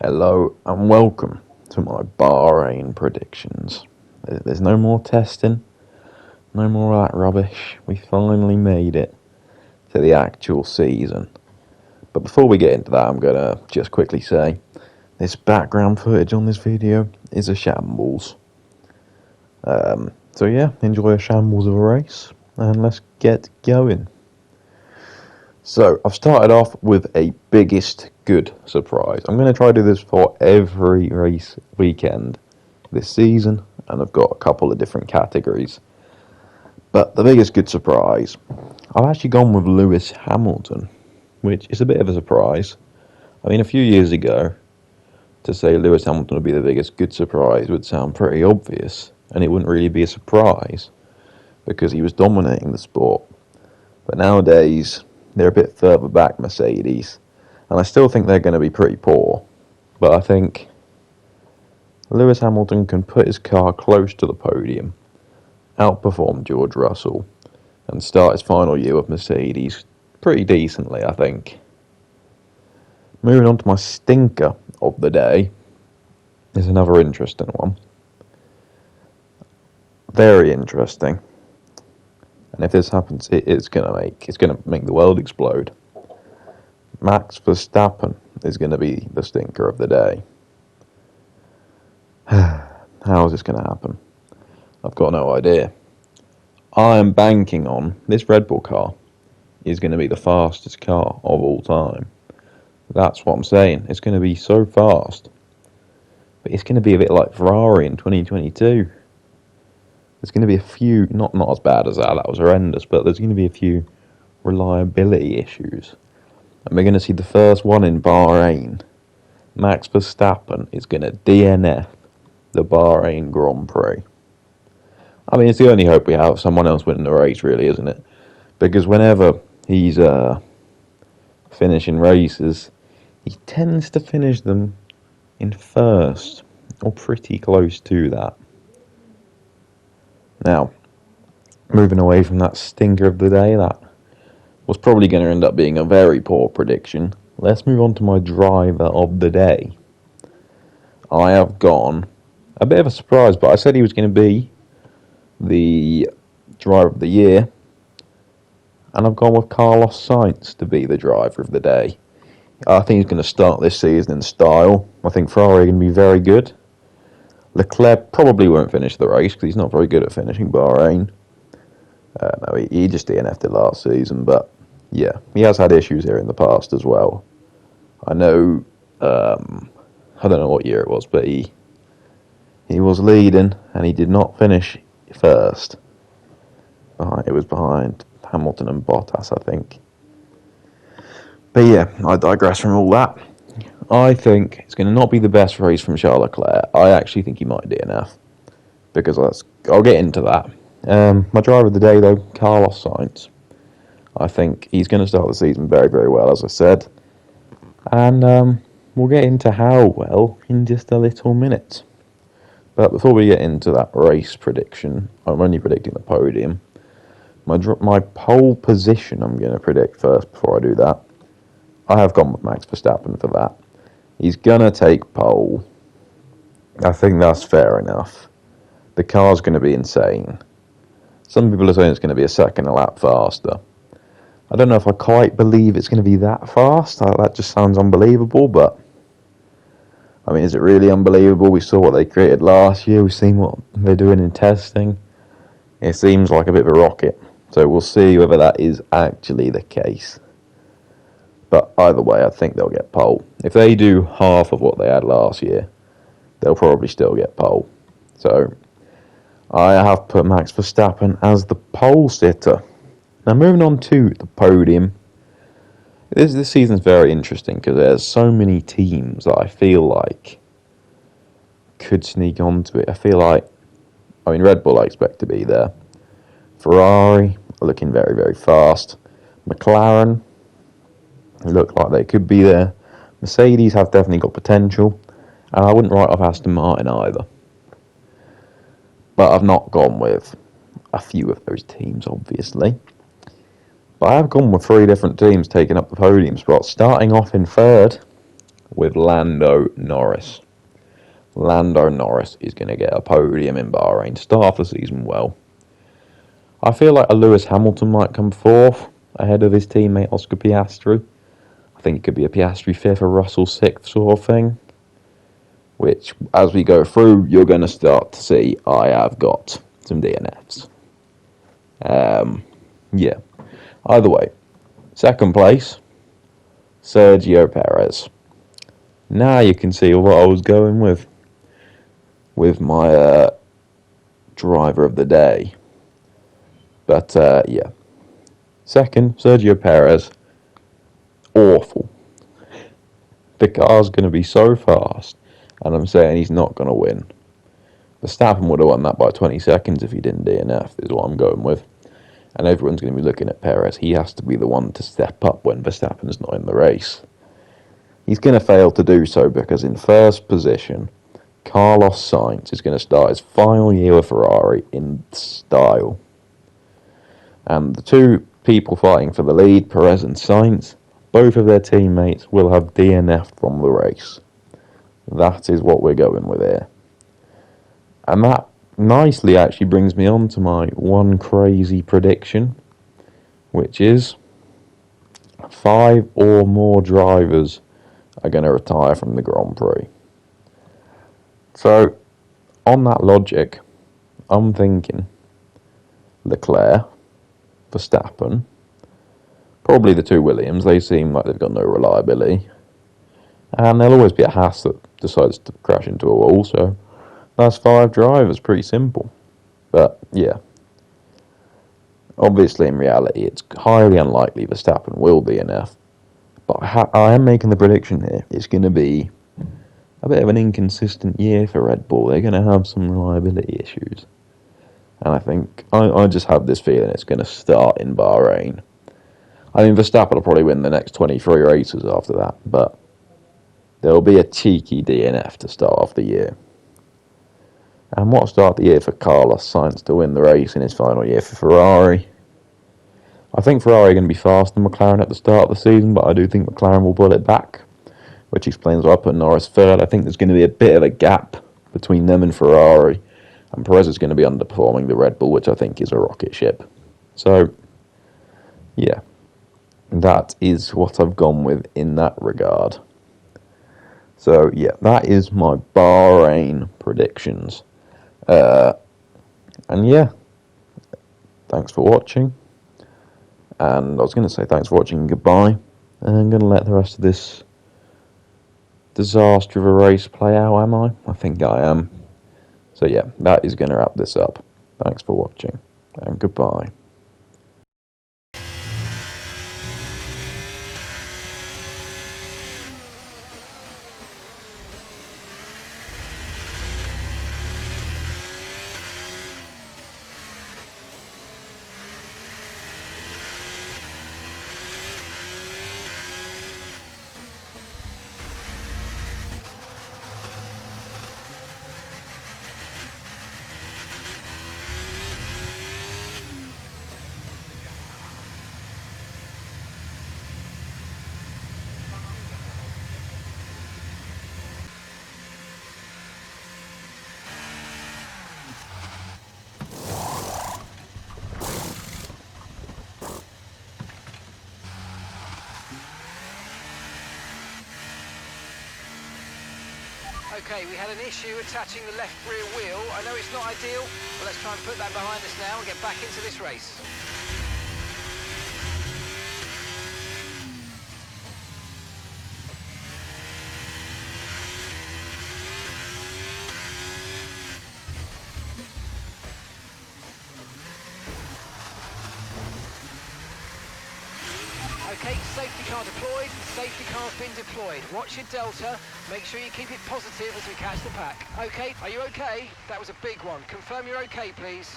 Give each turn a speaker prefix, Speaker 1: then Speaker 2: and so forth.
Speaker 1: Hello and welcome to my Bahrain predictions. There's no more testing, no more of that rubbish. We finally made it to the actual season. But before we get into that, I'm going to just quickly say this background footage on this video is a shambles. So yeah, enjoy a shambles of a race and let's get going. So I've started off with a biggest good surprise. I'm going to try to do this for every race weekend this season, and I've got a couple of different categories. But the biggest good surprise, I've actually gone with Lewis Hamilton, which is a bit of a surprise. I mean, a few years ago, to say Lewis Hamilton would be the biggest good surprise would sound pretty obvious, and it wouldn't really be a surprise because he was dominating the sport. But nowadays, they're a bit further back, Mercedes, and I still think they're going to be pretty poor. But I think Lewis Hamilton can put his car close to the podium, outperform George Russell, and start his final year with Mercedes pretty decently, I think. Moving on to my stinker of the day is another interesting one. Very interesting. And if this happens, it's gonna make the world explode. Max Verstappen is gonna be the stinker of the day. How is this gonna happen? I've got no idea. I am banking on this Red Bull car is gonna be the fastest car of all time. That's what I'm saying. It's gonna be so fast, but it's gonna be a bit like Ferrari in 2022. There's going to be a few, not as bad as that was horrendous, but there's going to be a few reliability issues. And we're going to see the first one in Bahrain. Max Verstappen is going to DNF the Bahrain Grand Prix. I mean, it's the only hope we have of someone else winning the race, really, isn't it? Because whenever he's finishing races, he tends to finish them in first, or pretty close to that. Now, moving away from that stinker of the day, that was probably going to end up being a very poor prediction. Let's move on to my driver of the day. I have gone a bit of a surprise, but I said he was going to be the driver of the year, and I've gone with Carlos Sainz to be the driver of the day. I think he's going to start this season in style. I think Ferrari are going to be very good. Leclerc probably won't finish the race because he's not very good at finishing Bahrain. No, he just DNF'd it last season, but yeah, he has had issues here in the past as well. I know, I don't know what year it was, but he was leading and he did not finish first. It was behind Hamilton and Bottas, I think. But yeah, I digress from all that. I think it's going to not be the best race from Charles Leclerc. I actually think he might DNF because I'll get into that. My driver of the day, though, Carlos Sainz. I think he's going to start the season very, very well, as I said. And we'll get into how well in just a little minute. But before we get into that race prediction, I'm only predicting the podium. My pole position I'm going to predict first before I do that. I have gone with Max Verstappen for that. He's going to take pole. I think that's fair enough. The car's going to be insane. Some people are saying it's going to be a second a lap faster. I don't know if I quite believe it's going to be that fast. That just sounds unbelievable, but I mean, is it really unbelievable? We saw what they created last year. We've seen what they're doing in testing. It seems like a bit of a rocket. So we'll see whether that is actually the case. But either way, I think they'll get pole. If they do half of what they had last year, they'll probably still get pole. So I have put Max Verstappen as the pole sitter. Now moving on to the podium. This season's very interesting because there's so many teams that I feel like could sneak onto it. Red Bull I expect to be there. Ferrari are looking very, very fast. McLaren look like they could be there. Mercedes have definitely got potential. And I wouldn't write off Aston Martin either. But I've not gone with a few of those teams, obviously. But I have gone with 3 different teams taking up the podium spot. Starting off in third, with Lando Norris. Lando Norris is going to get a podium in Bahrain, start the season well. I feel like a Lewis Hamilton might come fourth ahead of his teammate Oscar Piastri. I think it could be a Piastri fifth, a Russell sixth sort of thing. Which, as we go through, you're going to start to see I have got some DNFs. Yeah. Either way, second place, Sergio Perez. Now you can see what I was going with my driver of the day. But yeah, second, Sergio Perez. Awful. The car's going to be so fast, and I'm saying he's not going to win. Verstappen would have won that by 20 seconds if he didn't DNF, is what I'm going with. And everyone's going to be looking at Perez. He has to be the one to step up when Verstappen's not in the race. He's going to fail to do so because in first position, Carlos Sainz is going to start his final year with Ferrari in style. And the two people fighting for the lead, Perez and Sainz, both of their teammates will have DNF'd from the race. That is what we're going with here. And that nicely actually brings me on to my one crazy prediction, which is 5 or more drivers are going to retire from the Grand Prix. So, on that logic, I'm thinking Leclerc, Verstappen, probably the two Williams. They seem like they've got no reliability. And there'll always be a Haas that decides to crash into a wall, so that's 5 drivers, pretty simple. But, yeah. Obviously, in reality, it's highly unlikely Verstappen will DNF. But I am making the prediction here. It's going to be a bit of an inconsistent year for Red Bull. They're going to have some reliability issues. And I think, I just have this feeling it's going to start in Bahrain. I mean, Verstappen will probably win the next 23 races after that, but there will be a cheeky DNF to start off the year. And what start the year for Carlos Sainz to win the race in his final year for Ferrari? I think Ferrari are going to be faster than McLaren at the start of the season, but I do think McLaren will pull it back, which explains why I put Norris third. I think there's going to be a bit of a gap between them and Ferrari, and Perez is going to be underperforming the Red Bull, which I think is a rocket ship. So, yeah, that is what I've gone with in that regard. So, yeah, that is my Bahrain predictions. And yeah, thanks for watching. And I was going to say thanks for watching and goodbye. And I'm going to let the rest of this disaster of a race play out, am I? I think I am. So yeah, that is going to wrap this up. Thanks for watching, and goodbye.
Speaker 2: Okay, we had an issue attaching the left rear wheel. I know it's not ideal, but let's try and put that behind us now and get back into this race. Okay, safety car deployed, safety car's been deployed. Watch your delta, make sure you keep it positive as we catch the pack. Okay, are you okay? That was a big one. Confirm you're okay, please.